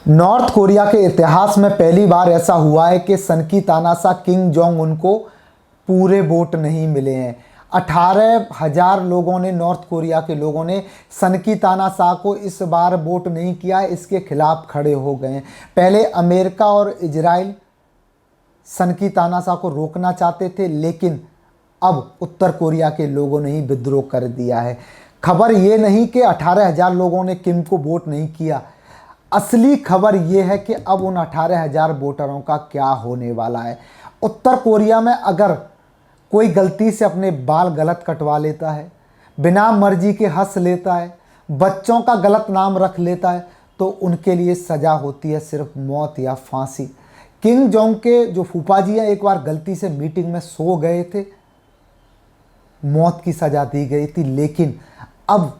North Korea के इतिहास में पहली बार ऐसा हुआ है कि सन की तानाशाह किम जोंग उन को पूरे वोट नहीं मिले हैं। 18,000 लोगों ने, नॉर्थ कोरिया के लोगों ने सन की तानाशाह को इस बार वोट नहीं किया, इसके खिलाफ खड़े हो गए हैं। पहले अमेरिका और इजराइल सन की तानाशाह को रोकना चाहते थे, लेकिन अब उत्तर कोरिया के लोगों ने ही विद्रोह कर दिया है। खबर ये नहीं कि 18,000 लोगों ने किम को वोट नहीं किया, असली खबर यह है कि अब उन 18,000 वोटरों का क्या होने वाला है। उत्तर कोरिया में अगर कोई गलती से अपने बाल गलत कटवा लेता है, बिना मर्जी के हंस लेता है, बच्चों का गलत नाम रख लेता है, तो उनके लिए सज़ा होती है सिर्फ मौत या फांसी। किम जोंग के जो फूफा जी हैं, एक बार गलती से मीटिंग में सो गए थे, मौत की सज़ा दी गई थी। लेकिन अब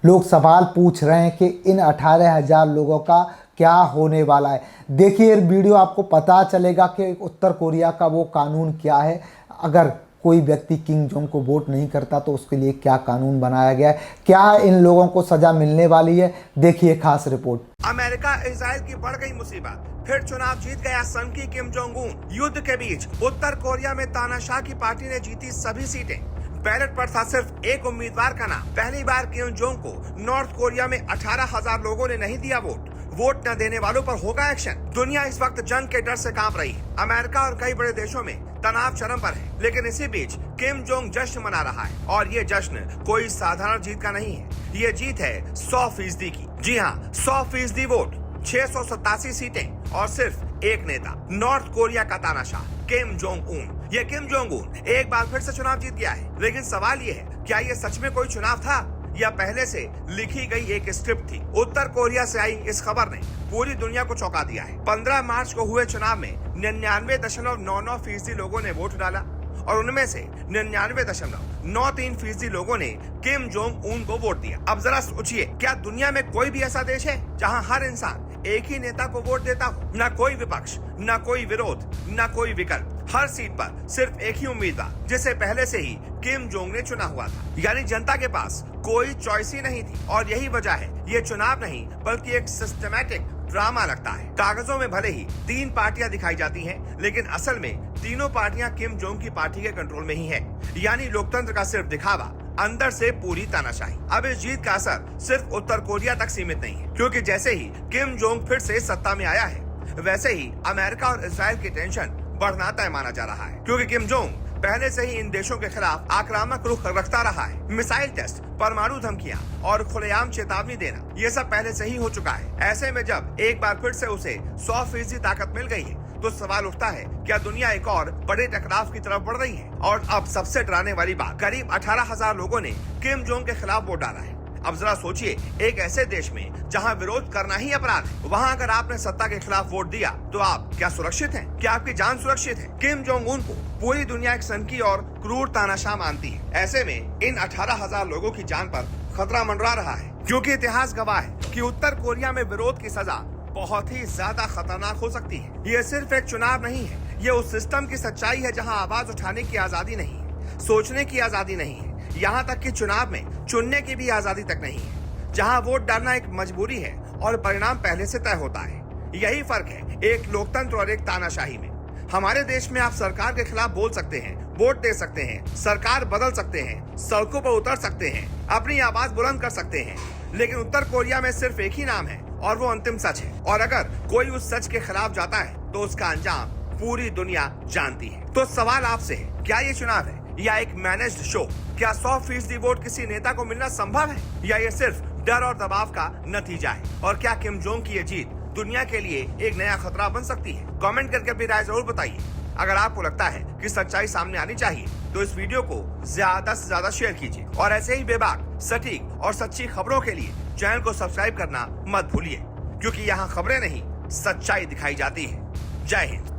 लोग सवाल पूछ रहे हैं कि इन 18,000 लोगों का क्या होने वाला है। देखिए वीडियो, आपको पता चलेगा कि उत्तर कोरिया का वो कानून क्या है। अगर कोई व्यक्ति किम जोंग को वोट नहीं करता तो उसके लिए क्या कानून बनाया गया है, क्या इन लोगों को सजा मिलने वाली है। देखिए खास रिपोर्ट। अमेरिका इजराइल की बढ़ गई मुसीबत, फिर चुनाव जीत गया सन की किम जोंग उन। युद्ध के बीच उत्तर कोरिया में तानाशाह की पार्टी ने जीती सभी सीटें। बैलेट पर था सिर्फ एक उम्मीदवार का नाम। पहली बार किम जोंग को नॉर्थ कोरिया में 18,000 लोगों ने नहीं दिया वोट। वोट न देने वालों पर होगा एक्शन। दुनिया इस वक्त जंग के डर से कांप रही है। अमेरिका और कई बड़े देशों में तनाव चरम पर है, लेकिन इसी बीच किम जोंग जश्न मना रहा है। और ये जश्न कोई साधारण जीत का नहीं है, ये जीत है 100% की। जी हाँ, 100% वोट, 687 सीटें और सिर्फ एक नेता, नॉर्थ कोरिया का तानाशाह किम जोंग उन। ये किम जोंग उन एक बार फिर से चुनाव जीत गया है। लेकिन सवाल ये है, क्या ये सच में कोई चुनाव था या पहले से लिखी गई एक स्क्रिप्ट थी? उत्तर कोरिया से आई इस खबर ने पूरी दुनिया को चौंका दिया है। 15 मार्च को हुए चुनाव में 99.99% लोगों ने वोट डाला और उनमें से 99.93% लोगों ने किम जोंग उन को वोट दिया। अब जरा सोचिए, क्या दुनिया में कोई भी ऐसा देश है जहां हर इंसान एक ही नेता को वोट देता हो? न कोई विपक्ष, न कोई विरोध, न कोई विकल्प। हर सीट पर सिर्फ एक ही उम्मीदवार, जिसे पहले से ही किम जोंग ने चुना हुआ था। यानी जनता के पास कोई चॉइस ही नहीं थी। और यही वजह है, ये चुनाव नहीं बल्कि एक सिस्टमैटिक ड्रामा लगता है। कागजों में भले ही 3 पार्टियां दिखाई जाती हैं, लेकिन असल में तीनों पार्टियां किम जोंग की पार्टी के कंट्रोल में ही है। यानी लोकतंत्र का सिर्फ दिखावा, अंदर से पूरी तानाशाही। अब इस जीत का असर सिर्फ उत्तर कोरिया तक सीमित नहीं है, क्योंकि जैसे ही किम जोंग फिर से सत्ता में आया है, वैसे ही अमेरिका और इजराइल की टेंशन बढ़ना तय माना जा रहा है। क्योंकि किम जोंग पहले से ही इन देशों के खिलाफ आक्रामक रुख रखता रहा है। मिसाइल टेस्ट, परमाणु धमकियां और खुलेआम चेतावनी देना, ये सब पहले से ही हो चुका है। ऐसे में जब एक बार फिर से उसे 100% ताकत मिल गई है, तो सवाल उठता है, क्या दुनिया एक और बड़े टकराव की तरफ बढ़ रही है? और अब सबसे डराने वाली बात, करीब 18,000 लोगों ने किम जोंग के खिलाफ वोट डाला है। अब जरा सोचिए, एक ऐसे देश में जहां विरोध करना ही अपराध है, वहां अगर आपने सत्ता के खिलाफ वोट दिया, तो आप क्या सुरक्षित हैं? क्या आपकी जान सुरक्षित है? किम जोंग उन को पूरी दुनिया एक सनकी और क्रूर तानाशाह मानती है। ऐसे में इन 18,000 लोगों की जान पर खतरा मंडरा रहा है, क्योंकि इतिहास गवाह है कि उत्तर कोरिया में विरोध की सजा बहुत ही ज्यादा खतरनाक हो सकती है। ये सिर्फ एक चुनाव नहीं है, ये उस सिस्टम की सच्चाई है जहाँ आवाज उठाने की आजादी नहीं है, सोचने की आजादी नहीं है, यहाँ तक कि चुनाव में चुनने की भी आजादी तक नहीं है, जहाँ वोट डालना एक मजबूरी है और परिणाम पहले से तय होता है। यही फर्क है एक लोकतंत्र और एक तानाशाही में। हमारे देश में आप सरकार के खिलाफ बोल सकते हैं, वोट दे सकते हैं, सरकार बदल सकते हैं, सड़कों पर उतर सकते हैं, अपनी आवाज बुलंद कर सकते हैं, लेकिन उत्तर कोरिया में सिर्फ एक ही नाम है और वो अंतिम सच है। और अगर कोई उस सच के खिलाफ जाता है तो उसका अंजाम पूरी दुनिया जानती है। तो सवाल आपसे है, क्या ये चुनाव है या एक मैनेज्ड शो? क्या 100% वोट किसी नेता को मिलना संभव है या ये सिर्फ डर और दबाव का नतीजा है? और क्या किम जोंग की ये जीत दुनिया के लिए एक नया खतरा बन सकती है? कमेंट करके अपनी राय जरूर बताइए। अगर आपको लगता है कि सच्चाई सामने आनी चाहिए, तो इस वीडियो को ज्यादा से ज्यादा शेयर कीजिए और ऐसे ही बेबाक, सटीक और सच्ची खबरों के लिए चैनल को सब्सक्राइब करना मत भूलिए, क्योंकि यहाँ खबरें नहीं, सच्चाई दिखाई जाती है। जय हिंद।